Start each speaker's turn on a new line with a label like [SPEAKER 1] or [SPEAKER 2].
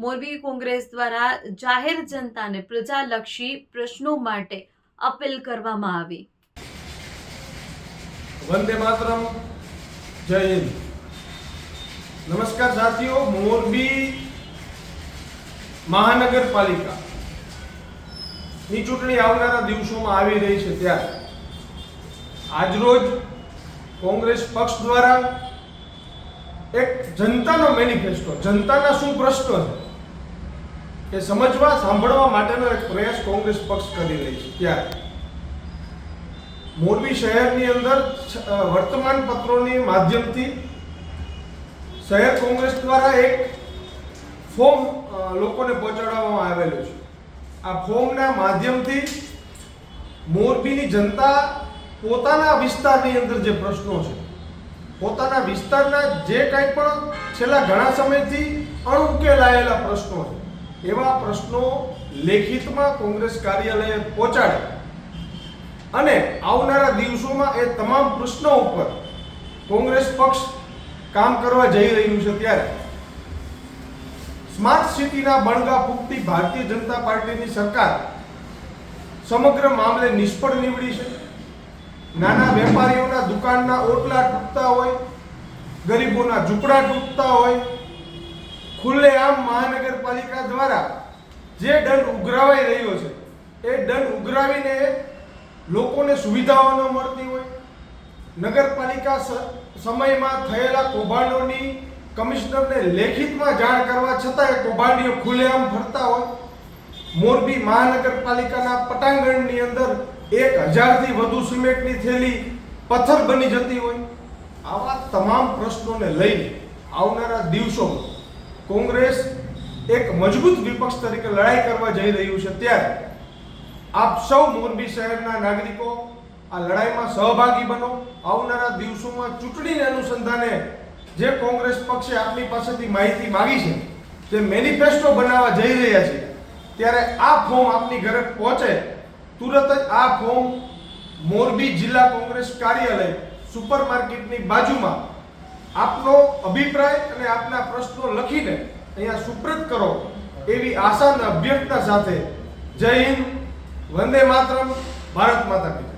[SPEAKER 1] મોરબી કોંગ્રેસ દ્વારા જાહેર જનતાને પ્રજાલક્ષી પ્રશ્નો માટે અપીલ કરવામાં આવી।
[SPEAKER 2] वंदे मातरम, जय हिंद। नमस्कार साथियों, मोरबी महानगरपालिका ની ચૂંટણી આવનારા દિવસોમાં આવી રહી છે ત્યારે આજરોજ કોંગ્રેસ પક્ષ દ્વારા એક જનતાનો મેનિફેસ્ટો, જનતાના શું પ્રશ્નો છે એ સમજવા સાંભળવા માટેનો એક પ્રયાસ કોંગ્રેસ પક્ષ કરી રહી છે ત્યારે મોરબી શહેરની અંદર વર્તમાન પત્રોની માધ્યમથી શહેર કોંગ્રેસ દ્વારા એક ફોર્મ લોકોને પહોંચાડવામાં આવેલું છે। આ ફોર્મના માધ્યમથી મોરબીની જનતા પોતાના વિસ્તારની અંદર જે પ્રશ્નો છે, પોતાના વિસ્તારના જે કંઈ પણ છેલ્લા ઘણા સમયથી અણઉકેલાયેલા પ્રશ્નો છે, એવા પ્રશ્નો લેખિતમાં કોંગ્રેસ કાર્યાલયે પહોંચાડે અને આવનારા દિવસોમાં એ તમામ પ્રશ્નો ઉપર કોંગ્રેસ પક્ષ કામ કરવા જઈ રહ્યું છે ત્યારે સ્માર્ટ સિટીના બણગા ફૂંકતી ભારતીય જનતા પાર્ટીની સરકાર સમગ્ર મામલે નિષ્ફળ નીવડી છે। નાના વેપારીઓના દુકાનના ઓટલા તૂટતા હોય, ગરીબોના ઝૂંપડા તૂટતા હોય, ખુલ્લેઆમ મહાનગરપાલિકા દ્વારા જે દંડ ઉઘરાવાઈ રહ્યો છે એ દંડ ઉઘરાવીને લોકોને સુવિધાઓ ન મળતી હોય, નગરપાલિકા સમયમાં થયેલા કૌભાંડોની કમિશનરને લેખિતમાં જાણ કરવા છતાં એ કૌભાંડીઓ ખુલ્લેઆમ ફરતા હોય, મોરબી મહાનગરપાલિકાના પટાંગણની અંદર 1000થી વધુ સિમેન્ટની થેલી પથ્થર બની જતી હોય, આવા તમામ પ્રશ્નોને લઈને આવનારા દિવસોમાં કોંગ્રેસ એક મજબૂત વિપક્ષ તરીકે લડાઈ કરવા જઈ રહ્યું છે ત્યારે આપ સૌ મોરબી શહેરના નાગરિકો આ લડાઈમાં સહભાગી બનો। આવનારા દિવસોમાં ચૂંટણીને અનુસંધાને જે કોંગ્રેસ પક્ષે આપની પાસેથી માહિતી માંગી છે, જે મેનિફેસ્ટો બનાવવા જઈ રહ્યા છે, ત્યારે આ ફોર્મ આપની ઘરે પહોંચે તુરત જ આ ફોર્મ મોરબી જિલ્લા કોંગ્રેસ કાર્યાલય સુપરમાર્કેટની બાજુમાં આપનો અભિપ્રાય અને આપના પ્રશ્નો લખીને અહીંયા સુપ્રત કરો એવી આશા અને અભ્યર્થના સાથે જય હિન્દ, વંદે માતરમ, ભારત માતા કી।